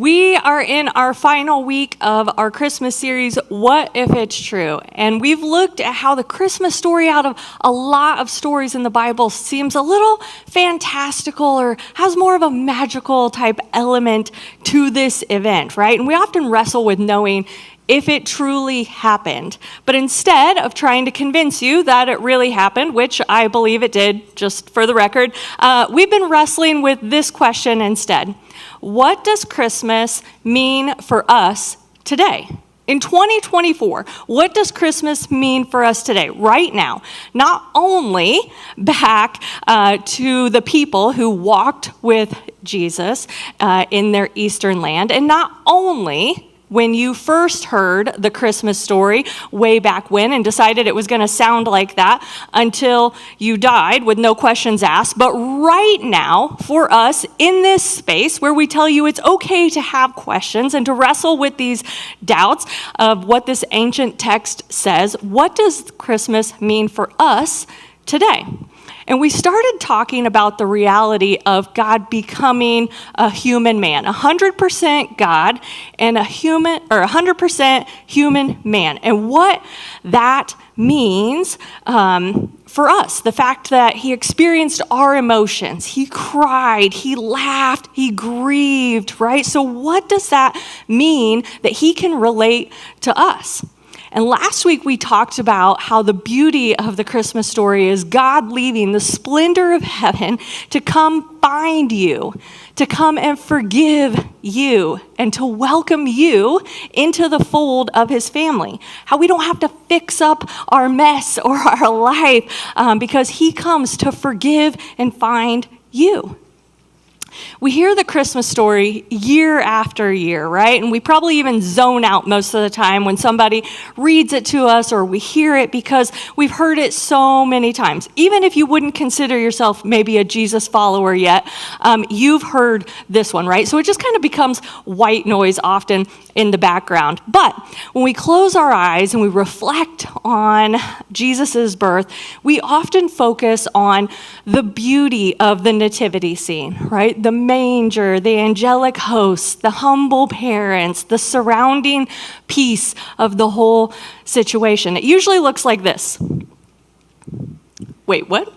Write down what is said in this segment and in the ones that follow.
We are in our final week of our Christmas series, What If It's True? And we've looked at how the Christmas story, out of a lot of stories in the Bible, seems a little fantastical or has more of a magical type element to this event, right? And we often wrestle with knowing if it truly happened. But instead of trying to convince you that it really happened, which I believe it did, just for the record, we've been wrestling with this question instead. What does Christmas mean for us today? In 2024, what does Christmas mean for us today, right now? Not only back to the people who walked with Jesus in their Eastern land, and not only when you first heard the Christmas story way back when and decided it was going to sound like that until you died with no questions asked, but right now for us in this space where we tell you it's okay to have questions and to wrestle with these doubts of what this ancient text says, what does Christmas mean for us today? And we started talking about the reality of God becoming a human man, 100% God and 100% human man, and what that means for us. The fact that he experienced our emotions, he cried, he laughed, he grieved, right? So what does that mean that he can relate to us? And last week we talked about how the beauty of the Christmas story is God leaving the splendor of heaven to come find you, to come and forgive you, and to welcome you into the fold of his family. How we don't have to fix up our mess or our life because he comes to forgive and find you. We hear the Christmas story year after year, right? And we probably even zone out most of the time when somebody reads it to us or we hear it because we've heard it so many times. Even if you wouldn't consider yourself maybe a Jesus follower yet, you've heard this one, right? So it just kind of becomes white noise often in the background. But when we close our eyes and we reflect on Jesus's birth, we often focus on the beauty of the nativity scene, right? The manger, the angelic hosts, the humble parents, the surrounding peace of the whole situation. It usually looks like this. Wait, what?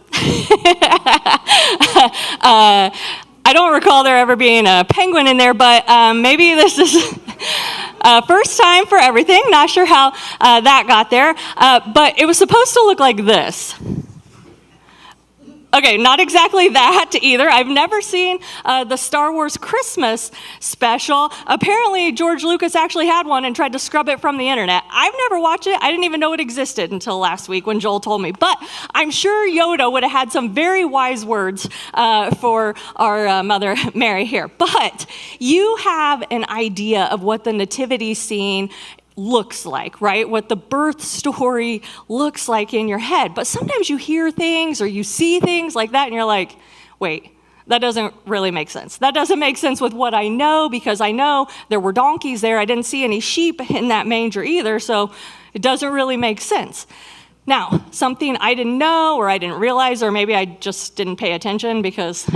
I don't recall there ever being a penguin in there, but maybe this is first time for everything. Not sure how that got there, but it was supposed to look like this. Okay, not exactly that either. I've never seen the Star Wars Christmas special. Apparently, George Lucas actually had one and tried to scrub it from the internet. I've never watched it. I didn't even know it existed until last week when Joel told me. But I'm sure Yoda would have had some very wise words for our Mother Mary here. But you have an idea of what the nativity scene looks like, right? What the birth story looks like in your head. But sometimes you hear things or you see things like that and you're like, wait, that doesn't really make sense. That doesn't make sense with what I know, because I know there were donkeys there. I didn't see any sheep in that manger either, so it doesn't really make sense. Now, something I didn't know or I didn't realize, or maybe I just didn't pay attention because,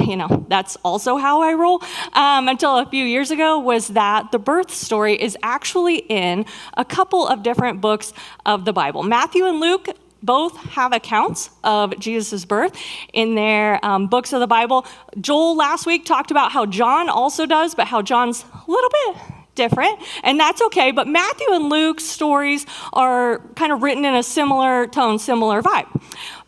that's also how I roll, until a few years ago, was that the birth story is actually in a couple of different books of the Bible. Matthew and Luke both have accounts of Jesus' birth in their books of the Bible. Joel last week talked about how John also does, but how John's a little bit different, and that's okay. But Matthew and Luke's stories are kind of written in a similar tone, similar vibe.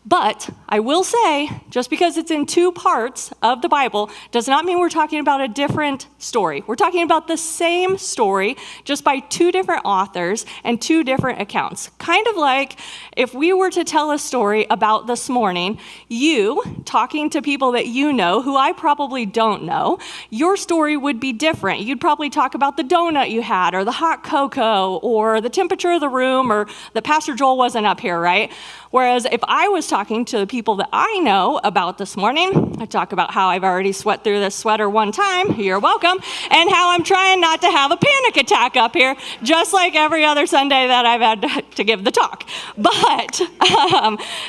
But I will say, just because it's in two parts of the Bible does not mean we're talking about a different story. We're talking about the same story, just by two different authors and two different accounts. Kind of like if we were to tell a story about this morning, you talking to people that you know, who I probably don't know, your story would be different. You'd probably talk about the donut you had, or the hot cocoa, or the temperature of the room, or that Pastor Joel wasn't up here, right? Whereas if I was talking to the people that I know about this morning, I talk about how I've already sweat through this sweater one time, you're welcome, and how I'm trying not to have a panic attack up here, just like every other Sunday that I've had to give the talk. But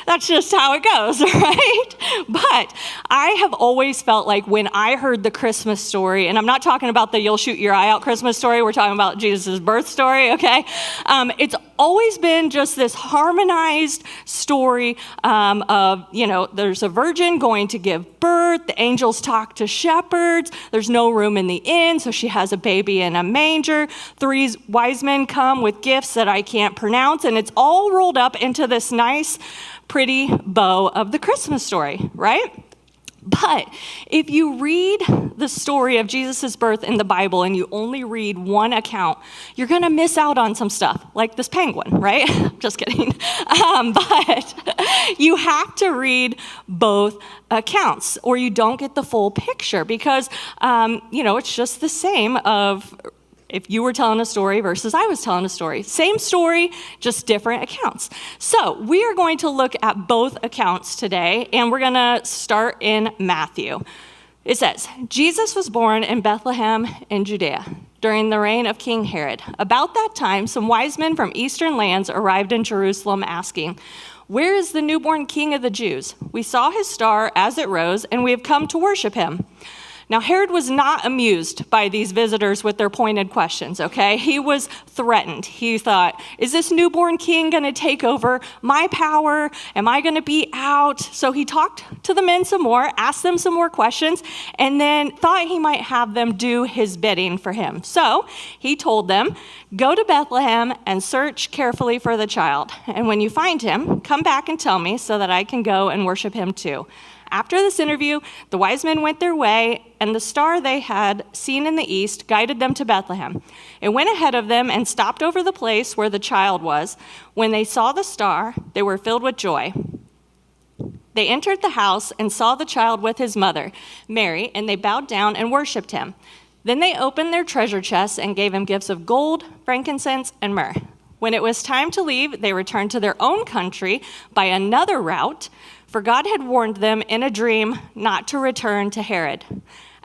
that's just how it goes, right? But I have always felt like when I heard the Christmas story, and I'm not talking about the you'll shoot your eye out Christmas story, we're talking about Jesus' birth story, okay? It's always been just this harmonized story of, there's a virgin going to give birth, the angels talk to shepherds, there's no room in the inn, so she has a baby in a manger, 3 wise men come with gifts that I can't pronounce, and it's all rolled up into this nice, pretty bow of the Christmas story, right? But if you read the story of Jesus' birth in the Bible and you only read one account, you're going to miss out on some stuff, like this penguin, right? Just kidding. But you have to read both accounts or you don't get the full picture because, it's just the same of if you were telling a story versus I was telling a story. Same story, just different accounts. So we are going to look at both accounts today, and we're going to start in Matthew. It says, Jesus was born in Bethlehem in Judea during the reign of King Herod. About that time, some wise men from eastern lands arrived in Jerusalem asking, "Where is the newborn king of the Jews? We saw his star as it rose, and we have come to worship him." Now, Herod was not amused by these visitors with their pointed questions, okay? He was threatened. He thought, is this newborn king going to take over my power? Am I going to be out? So he talked to the men some more, asked them some more questions, and then thought he might have them do his bidding for him. So he told them, go to Bethlehem and search carefully for the child. And when you find him, come back and tell me so that I can go and worship him too. After this interview, the wise men went their way, and the star they had seen in the east guided them to Bethlehem. It went ahead of them and stopped over the place where the child was. When they saw the star, they were filled with joy. They entered the house and saw the child with his mother, Mary, and they bowed down and worshiped him. Then they opened their treasure chests and gave him gifts of gold, frankincense, and myrrh. When it was time to leave, they returned to their own country by another route, for God had warned them in a dream not to return to Herod.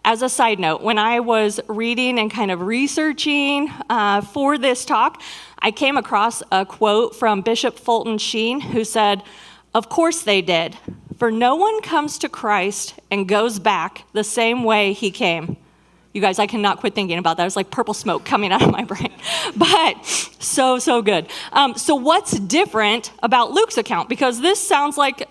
As a side note, when I was reading and kind of researching for this talk, I came across a quote from Bishop Fulton Sheen, who said, "Of course they did, for no one comes to Christ and goes back the same way he came." You guys, I cannot quit thinking about that. It's like purple smoke coming out of my brain. But so good. So what's different about Luke's account? Because this sounds like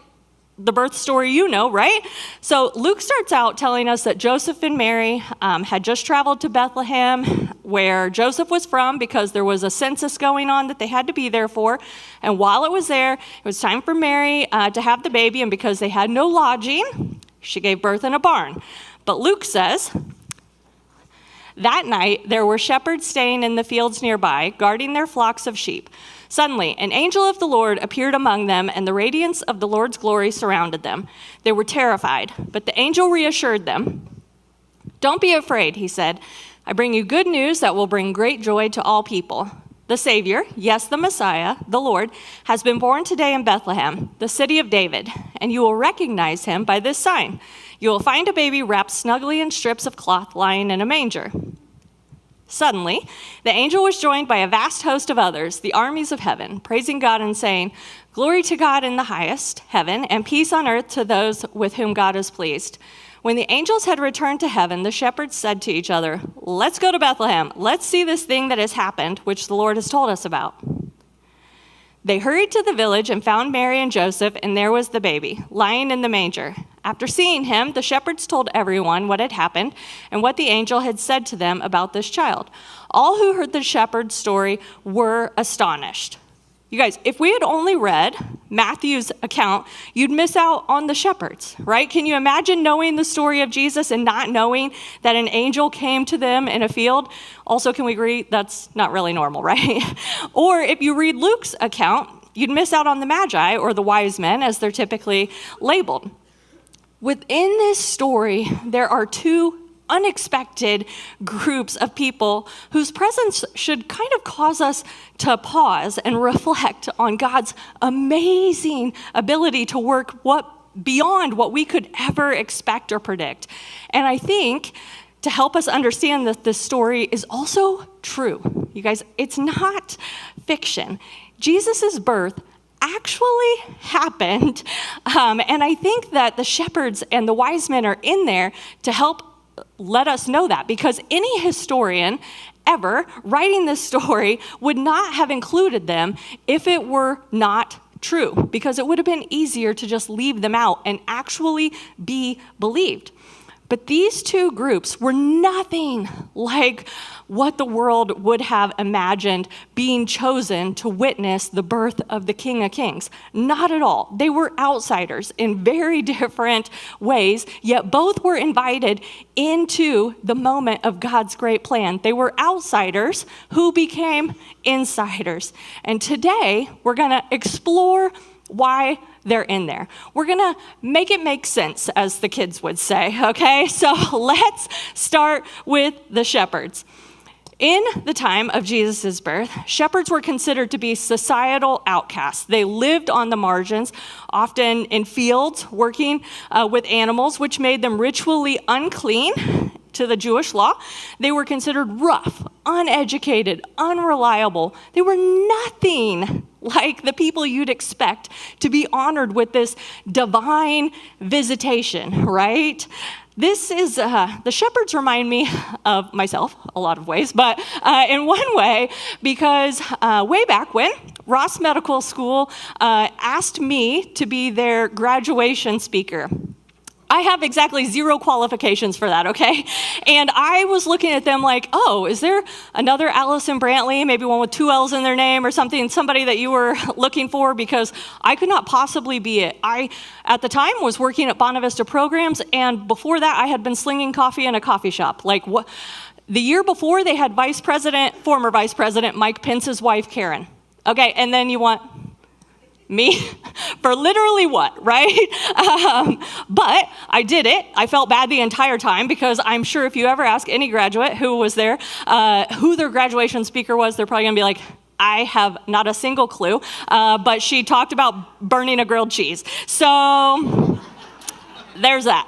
the birth story right? So Luke starts out telling us that Joseph and Mary had just traveled to Bethlehem, where Joseph was from, because there was a census going on that they had to be there for. And while it was there, it was time for Mary to have the baby, and because they had no lodging, she gave birth in a barn. But Luke says, that night there were shepherds staying in the fields nearby, guarding their flocks of sheep. Suddenly, an angel of the Lord appeared among them, and the radiance of the Lord's glory surrounded them. They were terrified, but the angel reassured them. "Don't be afraid," he said. "I bring you good news that will bring great joy to all people. The Savior, yes, the Messiah, the Lord, has been born today in Bethlehem, the city of David, and you will recognize him by this sign. You will find a baby wrapped snugly in strips of cloth lying in a manger." Suddenly, the angel was joined by a vast host of others, the armies of heaven, praising God and saying, "Glory to God in the highest heaven, and peace on earth to those with whom God is pleased." When the angels had returned to heaven, the shepherds said to each other, "Let's go to Bethlehem. Let's see this thing that has happened, which the Lord has told us about." They hurried to the village and found Mary and Joseph, and there was the baby, lying in the manger. After seeing him, the shepherds told everyone what had happened and what the angel had said to them about this child. All who heard the shepherd's story were astonished. You guys, if we had only read Matthew's account, you'd miss out on the shepherds, right? Can you imagine knowing the story of Jesus and not knowing that an angel came to them in a field? Also, can we agree that's not really normal, right? Or if you read Luke's account, you'd miss out on the Magi, or the wise men, as they're typically labeled. Within this story, there are two unexpected groups of people whose presence should kind of cause us to pause and reflect on God's amazing ability to work beyond what we could ever expect or predict. And I think to help us understand that this story is also true. You guys, it's not fiction. Jesus' birth actually happened, and I think that the shepherds and the wise men are in there to help let us know that, because any historian ever writing this story would not have included them if it were not true, because it would have been easier to just leave them out and actually be believed. But these two groups were nothing like what the world would have imagined being chosen to witness the birth of the King of Kings. Not at all. They were outsiders in very different ways, yet both were invited into the moment of God's great plan. They were outsiders who became insiders. And today, we're going to explore why they're in there. We're going to make it make sense, as the kids would say, okay? So let's start with the shepherds. In the time of Jesus' birth, shepherds were considered to be societal outcasts. They lived on the margins, often in fields, working with animals, which made them ritually unclean to the Jewish law. They were considered rough, uneducated, unreliable. They were nothing like the people you'd expect to be honored with this divine visitation, right? This is, the shepherds remind me of myself a lot of ways, but in one way, because way back when, Ross Medical School asked me to be their graduation speaker. I have exactly 0 qualifications for that, okay? And I was looking at them like, oh, is there another Allison Brantley, maybe one with 2 L's in their name or something, somebody that you were looking for? Because I could not possibly be it. I, at the time, was working at Bonavista Programs, and before that, I had been slinging coffee in a coffee shop. Like, what? The year before, they had former Vice President Mike Pence's wife, Karen. Okay, and then you want me for literally what, right? But I did it. I felt bad the entire time, because I'm sure if you ever ask any graduate who was there, who their graduation speaker was, they're probably gonna be like, I have not a single clue, but she talked about burning a grilled cheese. So there's that.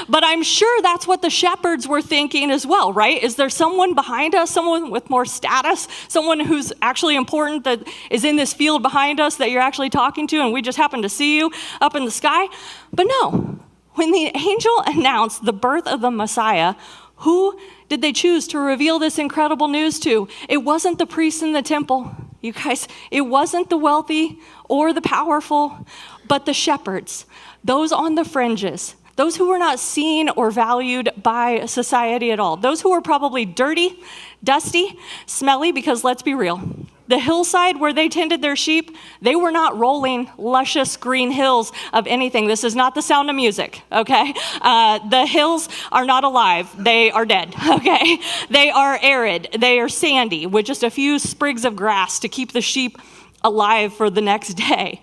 But I'm sure that's what the shepherds were thinking as well, right? Is there someone behind us, someone with more status, someone who's actually important that is in this field behind us that you're actually talking to, and we just happen to see you up in the sky? But no, when the angel announced the birth of the Messiah, who did they choose to reveal this incredible news to? It wasn't the priests in the temple, you guys. It wasn't the wealthy or the powerful, but the shepherds, those on the fringes, those who were not seen or valued by society at all, those who were probably dirty, dusty, smelly, because let's be real, the hillside where they tended their sheep, they were not rolling luscious green hills of anything. This is not The Sound of Music, okay? The hills are not alive. They are dead, okay? They are arid. They are sandy with just a few sprigs of grass to keep the sheep alive for the next day.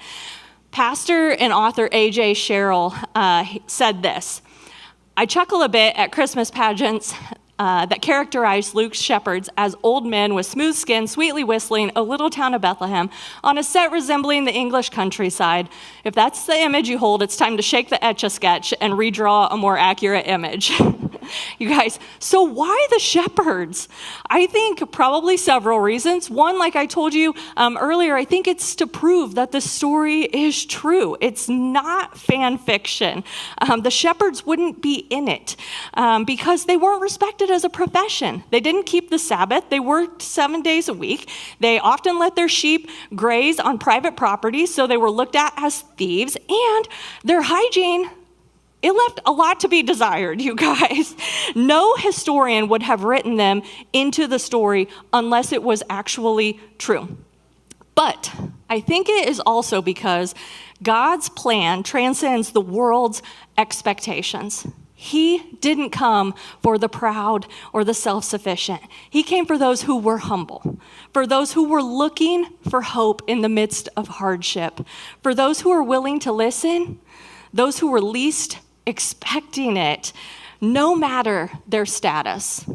Pastor and author A.J. Sherrill said this: I chuckle a bit at Christmas pageants that characterize Luke's shepherds as old men with smooth skin, sweetly whistling a little town of Bethlehem on a set resembling the English countryside. If that's the image you hold, it's time to shake the Etch-a-Sketch and redraw a more accurate image. You guys, so why the shepherds? I think probably several reasons. One, like I told you earlier, I think it's to prove that the story is true. It's not fan fiction. The shepherds wouldn't be in it because they weren't respected as a profession. They didn't keep the Sabbath. They worked 7 days a week. They often let their sheep graze on private property, so they were looked at as thieves, and their hygiene, it left a lot to be desired, you guys. No historian would have written them into the story unless it was actually true. But I think it is also because God's plan transcends the world's expectations. He didn't come for the proud or the self-sufficient. He came for those who were humble, for those who were looking for hope in the midst of hardship, for those who were willing to listen, those who were least expecting it, no matter their status.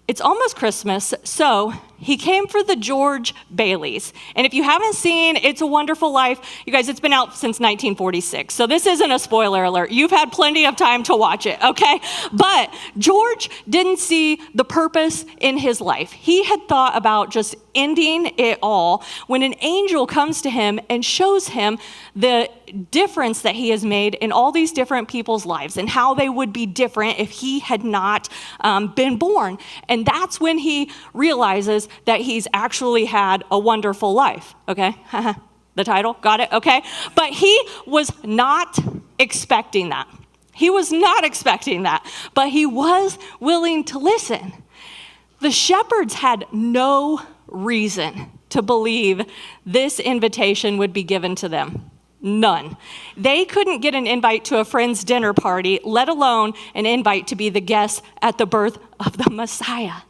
It's almost Christmas, so he came for the George Baileys. And if you haven't seen It's a Wonderful Life, you guys, it's been out since 1946. So this isn't a spoiler alert. You've had plenty of time to watch it, okay? But George didn't see the purpose in his life. He had thought about just ending it all when an angel comes to him and shows him the difference that he has made in all these different people's lives and how they would be different if he had not been born. And that's when he realizes that he's actually had a wonderful life, okay? The title, got it, okay? But he was not expecting that. He was not expecting that, but he was willing to listen. The shepherds had no reason to believe this invitation would be given to them. None. They couldn't get an invite to a friend's dinner party, let alone an invite to be the guest at the birth of the Messiah.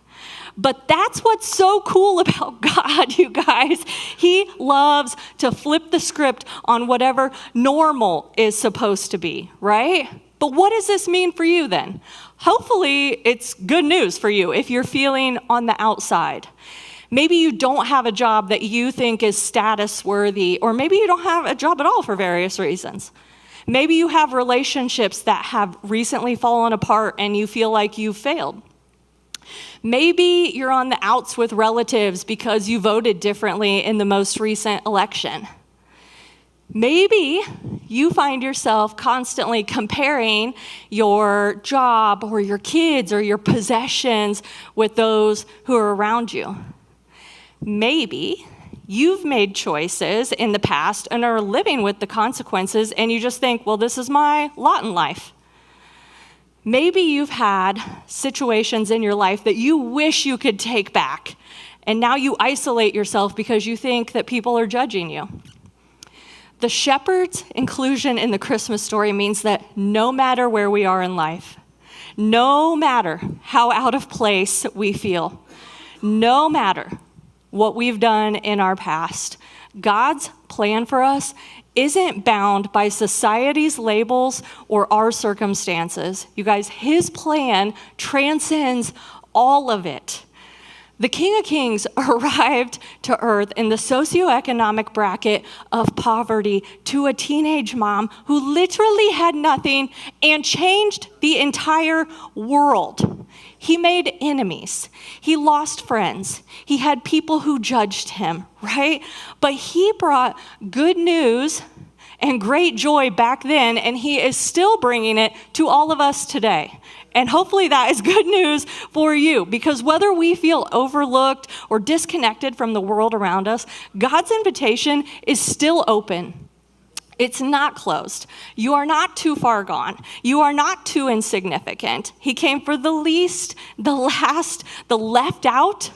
But that's what's so cool about God, you guys. He loves to flip the script on whatever normal is supposed to be, right? But what does this mean for you then? Hopefully, it's good news for you if you're feeling on the outside. Maybe you don't have a job that you think is status worthy, or maybe you don't have a job at all for various reasons. Maybe you have relationships that have recently fallen apart and you feel like you've failed. Maybe you're on the outs with relatives because you voted differently in the most recent election. Maybe you find yourself constantly comparing your job or your kids or your possessions with those who are around you. Maybe you've made choices in the past and are living with the consequences, and you just think, well, this is my lot in life. Maybe you've had situations in your life that you wish you could take back, and now you isolate yourself because you think that people are judging you. The shepherd's inclusion in the Christmas story means that no matter where we are in life, no matter how out of place we feel, no matter what we've done in our past, God's plan for us isn't bound by society's labels or our circumstances. You guys, his plan transcends all of it. The King of Kings arrived to earth in the socioeconomic bracket of poverty to a teenage mom who literally had nothing and changed the entire world. He made enemies. He lost friends. He had people who judged him, right? But he brought good news and great joy back then, and he is still bringing it to all of us today. And hopefully that is good news for you, because whether we feel overlooked or disconnected from the world around us, God's invitation is still open. It's not closed. You are not too far gone. You are not too insignificant. He came for the least, the last, the left out.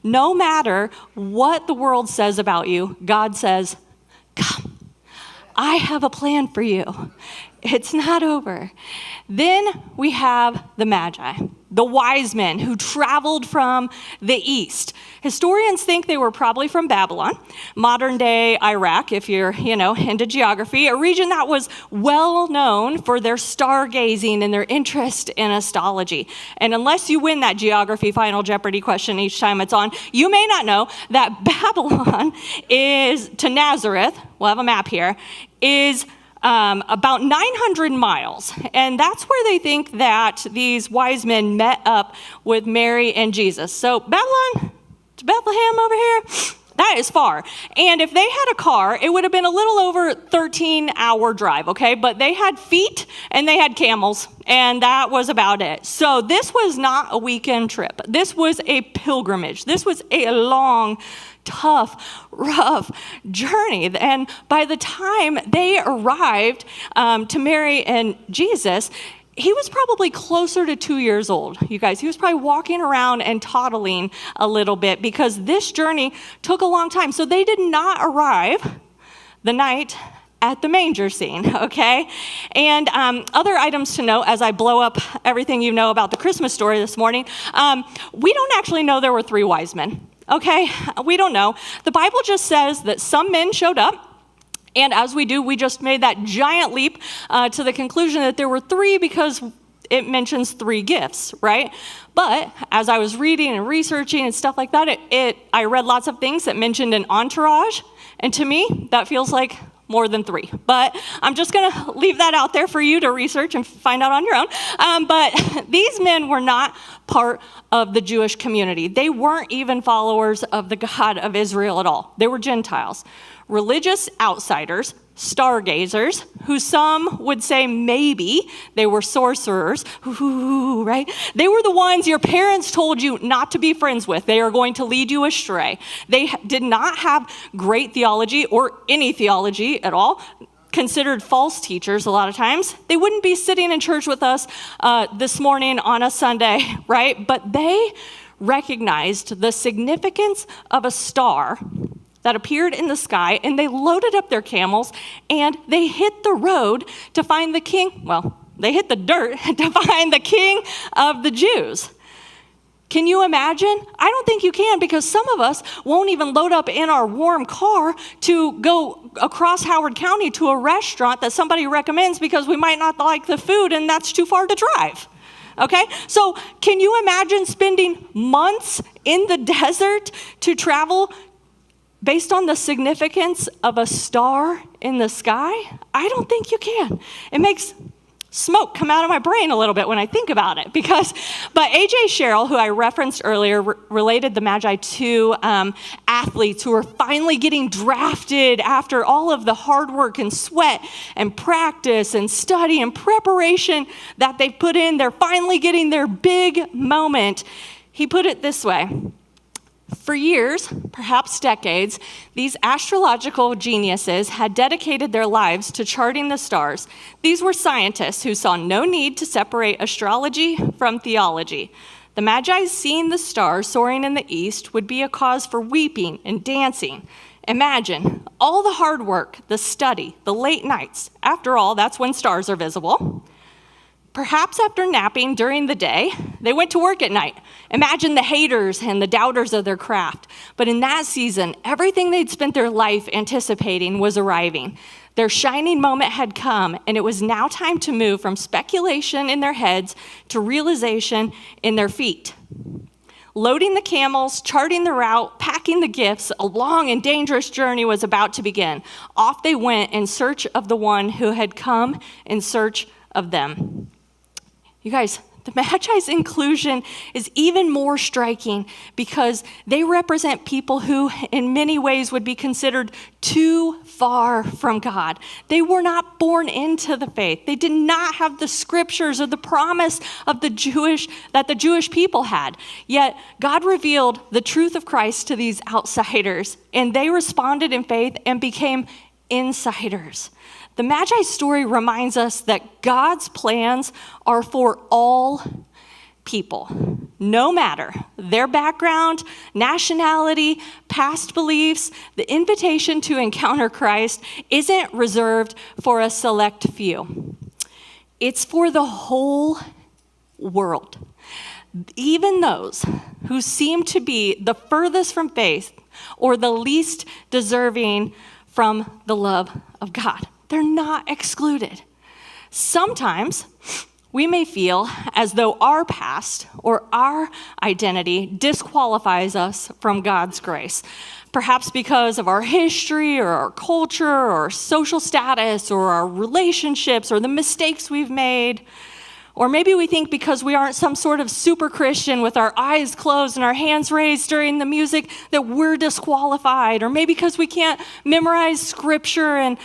No matter what the world says about you, God says, come. I have a plan for you. It's not over. Then we have the Magi, the wise men who traveled from the east. Historians think they were probably from Babylon, modern day Iraq, if you're, into geography, a region that was well known for their stargazing and their interest in astrology. And unless you win that geography Final Jeopardy question each time it's on, you may not know that Babylon is to Nazareth, we'll have a map here, is about 900 miles. And that's where they think that these wise men met up with Mary and Jesus. So Babylon to Bethlehem over here, that is far. And if they had a car, it would have been a little over 13-hour drive, okay? But they had feet and they had camels, and that was about it. So this was not a weekend trip. This was a pilgrimage. This was a long, tough, rough journey. And by the time they arrived to Mary and Jesus, he was probably closer to 2 years old, you guys. He was probably walking around and toddling a little bit because this journey took a long time. So they did not arrive the night at the manger scene, okay? And other items to note as I blow up everything you know about the Christmas story this morning, we don't actually know there were 3 wise men. Okay, we don't know. The Bible just says that some men showed up, and as we do, we just made that giant leap to the conclusion that there were 3 because it mentions 3 gifts, right? But as I was reading and researching and stuff like that, I read lots of things that mentioned an entourage. And to me, that feels like more than 3. But I'm just going to leave that out there for you to research and find out on your own. But these men were not part of the Jewish community. They weren't even followers of the God of Israel at all. They were Gentiles, religious outsiders, stargazers, who some would say maybe they were sorcerers, right? They were the ones your parents told you not to be friends with. They are going to lead you astray. They did not have great theology or any theology at all, considered false teachers a lot of times. They wouldn't be sitting in church with us this morning on a Sunday, right? But they recognized the significance of a star that appeared in the sky, and they loaded up their camels, and they hit the road to find the king. Well, they hit the dirt to find the king of the Jews. Can you imagine? I don't think you can, because some of us won't even load up in our warm car to go across Howard County to a restaurant that somebody recommends because we might not like the food and that's too far to drive. Okay? So can you imagine spending months in the desert to travel based on the significance of a star in the sky? I don't think you can. It makes smoke come out of my brain a little bit when I think about it. But A.J. Sherrill, who I referenced earlier, related the Magi to athletes who are finally getting drafted after all of the hard work and sweat and practice and study and preparation that they've put in. They're finally getting their big moment. He put it this way: for years, perhaps decades, these astrological geniuses had dedicated their lives to charting the stars. These were scientists who saw no need to separate astrology from theology. The Magi seeing the stars soaring in the east would be a cause for weeping and dancing. Imagine all the hard work, the study, the late nights. After all, that's when stars are visible. Perhaps after napping during the day, they went to work at night. Imagine the haters and the doubters of their craft. But in that season, everything they'd spent their life anticipating was arriving. Their shining moment had come, and it was now time to move from speculation in their heads to realization in their feet. Loading the camels, charting the route, packing the gifts, a long and dangerous journey was about to begin. Off they went in search of the one who had come in search of them. You guys, the Magi's inclusion is even more striking because they represent people who in many ways would be considered too far from God. They were not born into the faith. They did not have the scriptures or the promise of that the Jewish people had. Yet God revealed the truth of Christ to these outsiders, and they responded in faith and became insiders. The Magi story reminds us that God's plans are for all people, no matter their background, nationality, past beliefs. The invitation to encounter Christ isn't reserved for a select few. It's for the whole world. Even those who seem to be the furthest from faith or the least deserving from the love of God. They're not excluded. Sometimes we may feel as though our past or our identity disqualifies us from God's grace, perhaps because of our history or our culture or our social status or our relationships or the mistakes we've made. Or maybe we think because we aren't some sort of super Christian with our eyes closed and our hands raised during the music that we're disqualified. Or maybe because we can't memorize scripture and,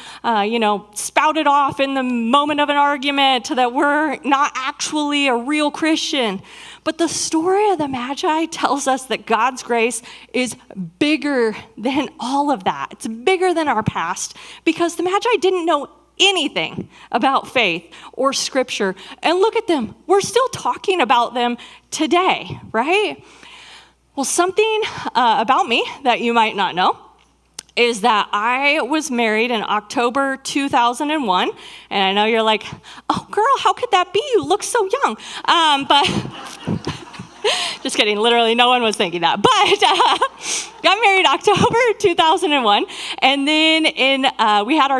spout it off in the moment of an argument that we're not actually a real Christian. But the story of the Magi tells us that God's grace is bigger than all of that. It's bigger than our past because the Magi didn't know anything about faith or scripture. And look at them. We're still talking about them today, right? Well, something about me that you might not know is that I was married in October 2001. And I know you're like, oh, girl, how could that be? You look so young. But just kidding. Literally, no one was thinking that. But got married October 2001. And then we had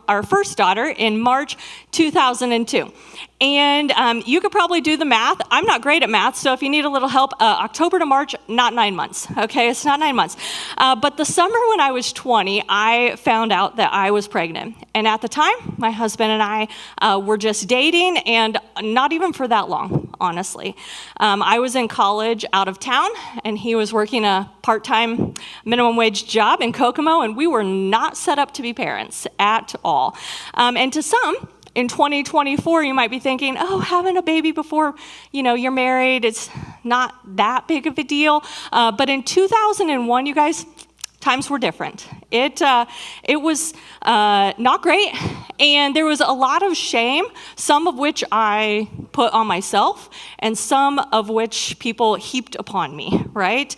our first daughter in March 2002. And you could probably do the math. I'm not great at math, so if you need a little help, October to March, not 9 months, okay? It's not 9 months. But the summer when I was 20, I found out that I was pregnant. And at the time, my husband and I were just dating, and not even for that long, honestly. I was in college out of town, and he was working a part-time minimum wage job in Kokomo, and we were not set up to be parents at all. And to some, in 2024, you might be thinking, oh, having a baby before, you're married, it's not that big of a deal. But in 2001, you guys, times were different. It was not great, and there was a lot of shame, some of which I put on myself, and some of which people heaped upon me, right?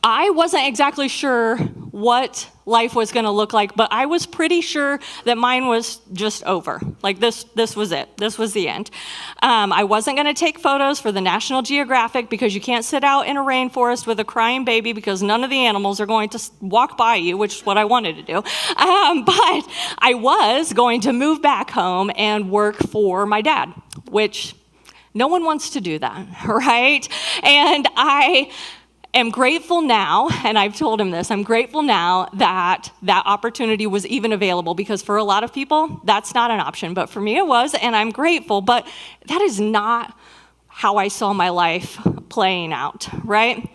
I wasn't exactly sure what life was going to look like, but I was pretty sure that mine was just over. Like this was it. This was the end. I wasn't going to take photos for the National Geographic because you can't sit out in a rainforest with a crying baby because none of the animals are going to walk by you, which is what I wanted to do. But I was going to move back home and work for my dad, which no one wants to do that, right? And I am grateful now, and I've told him this, I'm grateful now that that opportunity was even available, because for a lot of people, that's not an option, but for me it was, and I'm grateful, but that is not how I saw my life playing out, right?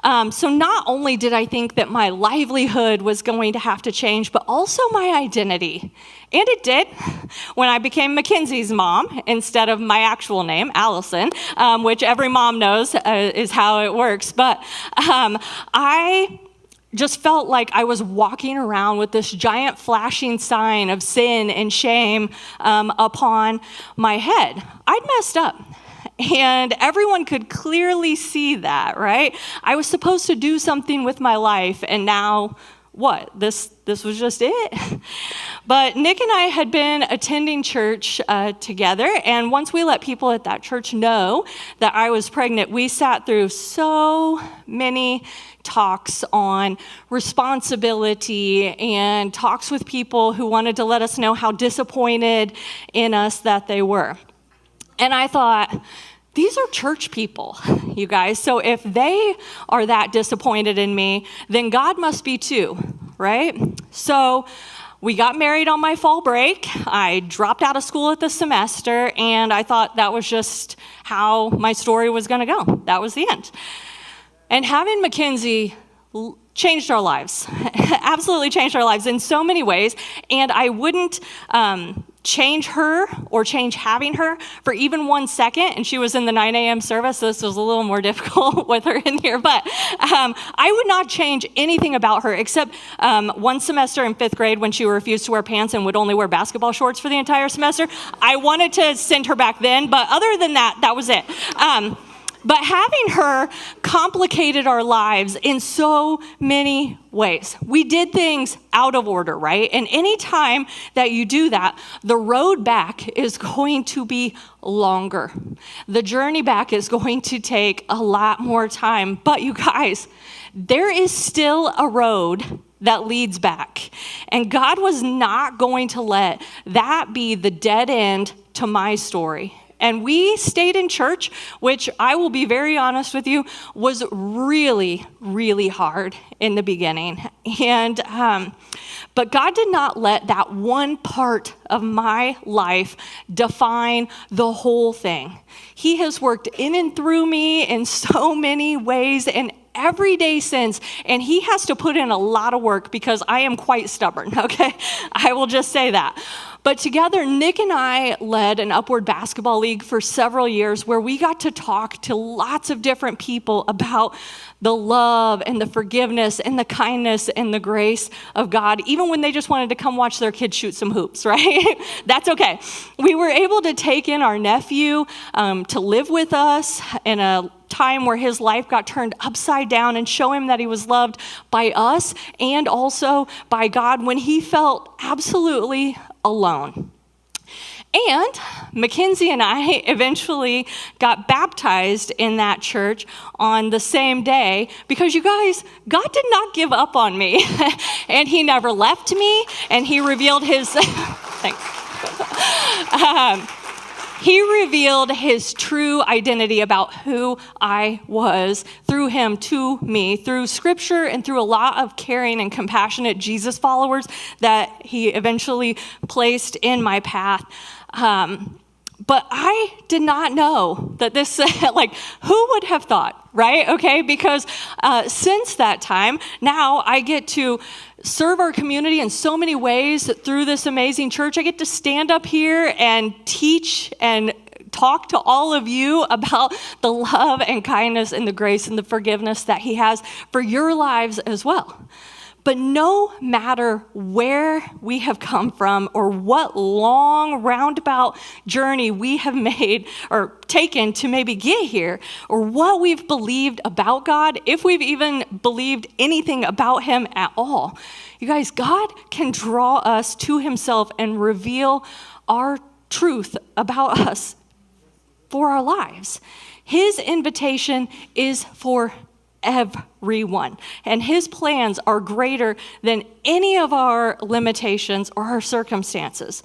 So not only did I think that my livelihood was going to have to change, but also my identity. And it did when I became Mackenzie's mom instead of my actual name, Allison, which every mom knows is how it works. But I just felt like I was walking around with this giant flashing sign of sin and shame upon my head. I'd messed up. And everyone could clearly see that, right? I was supposed to do something with my life, and now what? This was just it. But Nick and I had been attending church together, and once we let people at that church know that I was pregnant, we sat through so many talks on responsibility and talks with people who wanted to let us know how disappointed in us that they were. And I thought, these are church people, you guys. So if they are that disappointed in me, then God must be too, right? So we got married on my fall break. I dropped out of school at the semester, and I thought that was just how my story was going to go. That was the end. And having Mackenzie changed our lives, absolutely changed our lives in so many ways, and I wouldn't change her or change having her for even 1 second. And she was in the 9 a.m. service, so this was a little more difficult with her in here. But I would not change anything about her except one semester in 5th grade when she refused to wear pants and would only wear basketball shorts for the entire semester. I wanted to send her back then, but other than that, that was it. But having her complicated our lives in so many ways. We did things out of order, right? And any time that you do that, the road back is going to be longer. The journey back is going to take a lot more time. But you guys, there is still a road that leads back. And God was not going to let that be the dead end to my story. And we stayed in church, which I will be very honest with you, was really, really hard in the beginning. And but God did not let that one part of my life define the whole thing. He has worked in and through me in so many ways, and every day since, and he has to put in a lot of work because I am quite stubborn, okay? I will just say that. But together, Nick and I led an Upward Basketball League for several years where we got to talk to lots of different people about the love and the forgiveness and the kindness and the grace of God, even when they just wanted to come watch their kids shoot some hoops, right? That's okay. We were able to take in our nephew to live with us in a time where his life got turned upside down and show him that he was loved by us and also by God when he felt absolutely alone. And Mackenzie and I eventually got baptized in that church on the same day because, you guys, God did not give up on me. And he never left me, and he revealed his... Thanks. He revealed his true identity about who I was through him to me, through scripture and through a lot of caring and compassionate Jesus followers that he eventually placed in my path. But I did not know that this, who would have thought, right? Okay, because since that time, now I get to serve our community in so many ways through this amazing church. I get to stand up here and teach and talk to all of you about the love and kindness and the grace and the forgiveness that he has for your lives as well. But no matter where we have come from or what long roundabout journey we have made or taken to maybe get here, or what we've believed about God, if we've even believed anything about him at all, you guys, God can draw us to himself and reveal our truth about us for our lives. His invitation is for everyone. And his plans are greater than any of our limitations or our circumstances.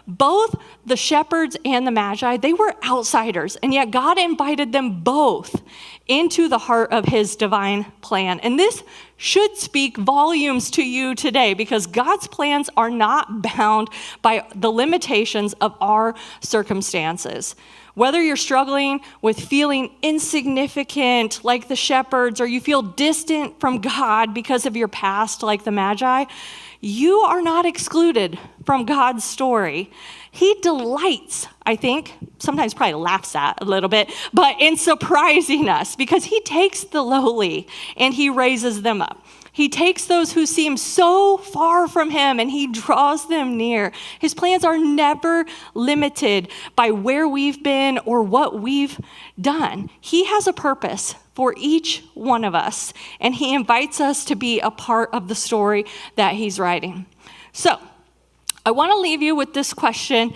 Both the shepherds and the magi, they were outsiders, and yet God invited them both into the heart of his divine plan. And this should speak volumes to you today, because God's plans are not bound by the limitations of our circumstances. Whether you're struggling with feeling insignificant like the shepherds, or you feel distant from God because of your past like the magi, you are not excluded from God's story. He delights, I think, sometimes probably laughs at a little bit, but in surprising us, because he takes the lowly and he raises them up. He takes those who seem so far from him and he draws them near. His plans are never limited by where we've been or what we've done. He has a purpose for each one of us, and he invites us to be a part of the story that he's writing. So, I want to leave you with this question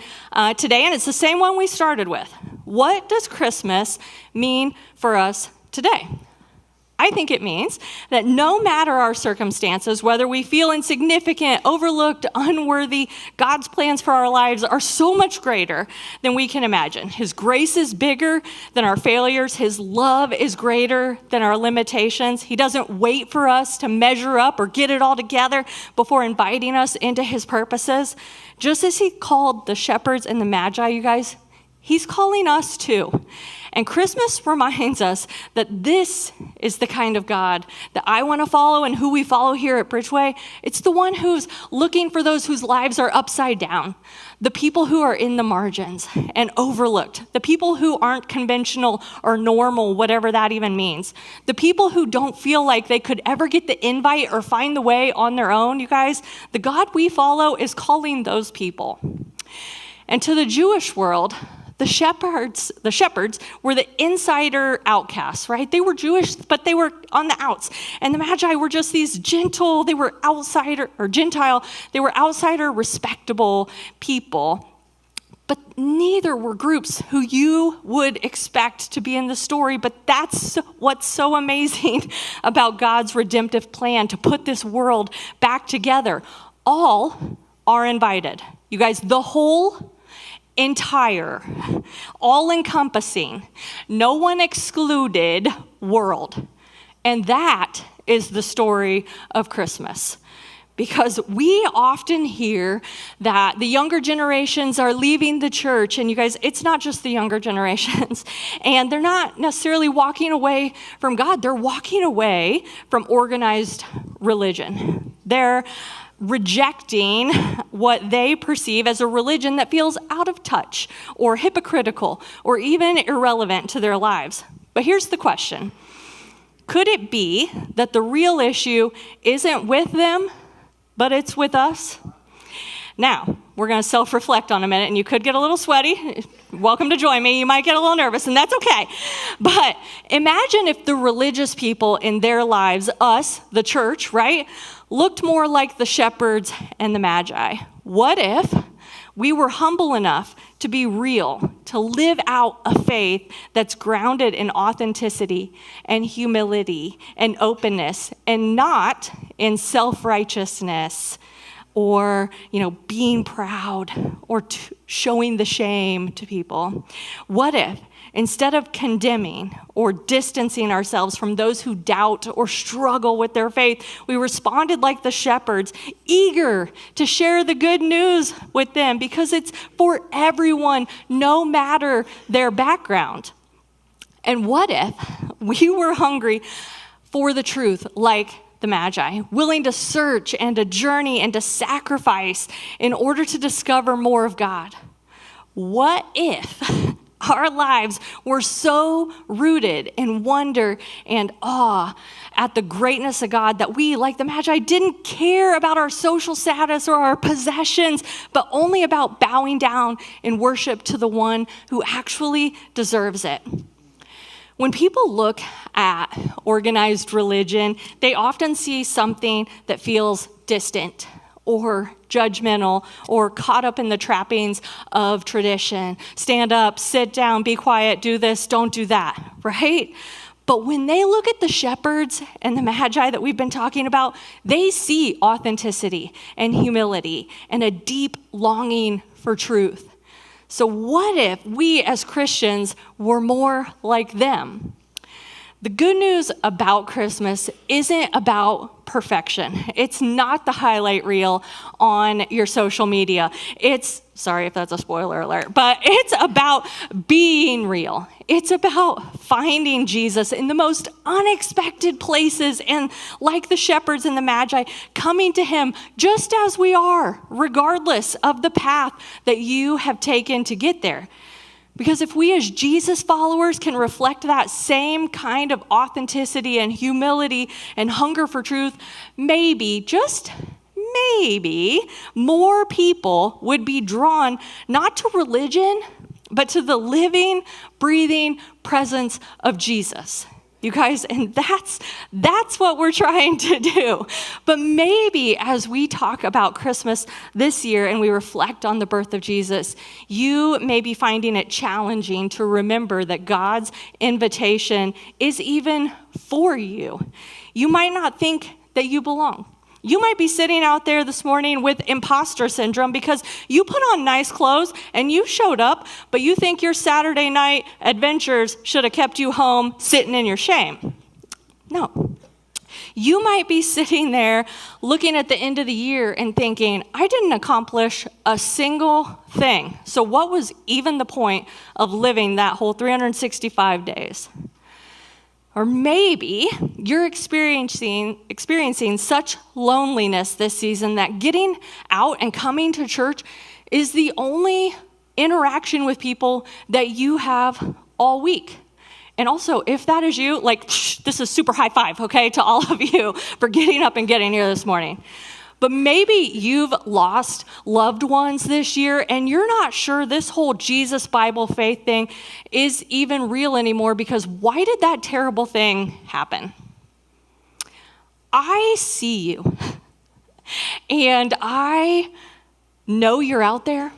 today, and it's the same one we started with. What does Christmas mean for us today? I think it means that no matter our circumstances, whether we feel insignificant, overlooked, unworthy, God's plans for our lives are so much greater than we can imagine. His grace is bigger than our failures. His love is greater than our limitations. He doesn't wait for us to measure up or get it all together before inviting us into his purposes. Just as he called the shepherds and the magi, you guys, he's calling us too. And Christmas reminds us that this is the kind of God that I want to follow, and who we follow here at Bridgeway. It's the one who's looking for those whose lives are upside down, the people who are in the margins and overlooked, the people who aren't conventional or normal, whatever that even means, the people who don't feel like they could ever get the invite or find the way on their own. You guys, the God we follow is calling those people. And to the Jewish world, the shepherds were the insider outcasts, right? They were Jewish, but they were on the outs. And the Magi were just these Gentile, respectable people. But neither were groups who you would expect to be in the story. But that's what's so amazing about God's redemptive plan to put this world back together. All are invited. You guys, the whole entire, all-encompassing, no one excluded world. And that is the story of Christmas. Because we often hear that the younger generations are leaving the church, and you guys, it's not just the younger generations, and they're not necessarily walking away from God, they're walking away from organized religion. They're rejecting what they perceive as a religion that feels out of touch or hypocritical or even irrelevant to their lives. But here's the question. Could it be that the real issue isn't with them, but it's with us? Now, we're going to self-reflect on a minute, and you could get a little sweaty. Welcome to join me. You might get a little nervous, and that's okay. But imagine if the religious people in their lives, us, the church, right, looked more like the shepherds and the magi. What if we were humble enough to be real, to live out a faith that's grounded in authenticity and humility and openness, and not in self-righteousness, or, being proud or showing the shame to people? What if instead of condemning or distancing ourselves from those who doubt or struggle with their faith, we responded like the shepherds, eager to share the good news with them because it's for everyone, no matter their background? And what if we were hungry for the truth like the Magi, willing to search and to journey and to sacrifice in order to discover more of God? What if our lives were so rooted in wonder and awe at the greatness of God that we, like the Magi, didn't care about our social status or our possessions, but only about bowing down in worship to the one who actually deserves it? When people look at organized religion, they often see something that feels distant or judgmental or caught up in the trappings of tradition. Stand up, sit down, be quiet, do this, don't do that, right? But when they look at the shepherds and the Magi that we've been talking about, they see authenticity and humility and a deep longing for truth. So what if we as Christians were more like them? The good news about Christmas isn't about perfection. It's not the highlight reel on your social media. Sorry if that's a spoiler alert, but it's about being real. It's about finding Jesus in the most unexpected places and, like the shepherds and the Magi, coming to him just as we are, regardless of the path that you have taken to get there. Because if we as Jesus followers can reflect that same kind of authenticity and humility and hunger for truth, maybe, just maybe, more people would be drawn not to religion, but to the living, breathing presence of Jesus. You guys, and that's what we're trying to do. But maybe as we talk about Christmas this year and we reflect on the birth of Jesus, you may be finding it challenging to remember that God's invitation is even for you. You might not think that you belong. You might be sitting out there this morning with imposter syndrome because you put on nice clothes and you showed up, but you think your Saturday night adventures should have kept you home sitting in your shame. No. You might be sitting there looking at the end of the year and thinking, I didn't accomplish a single thing. So what was even the point of living that whole 365 days? Or maybe you're experiencing such loneliness this season that getting out and coming to church is the only interaction with people that you have all week. And also, if that is you, this is super high five, okay, to all of you for getting up and getting here this morning. But maybe you've lost loved ones this year and you're not sure this whole Jesus Bible faith thing is even real anymore because why did that terrible thing happen? I see you and I know you're out there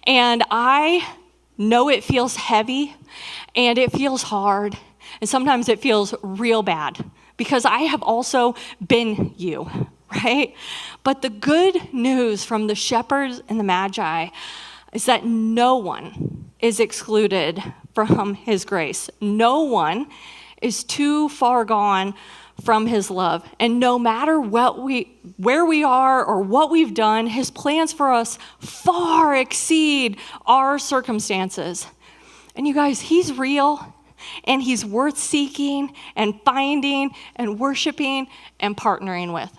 and I know it feels heavy and it feels hard and sometimes it feels real bad because I have also been you. Right? But the good news from the shepherds and the Magi is that no one is excluded from his grace. No one is too far gone from his love. And no matter where we are or what we've done, his plans for us far exceed our circumstances. And you guys, he's real and he's worth seeking and finding and worshiping and partnering with.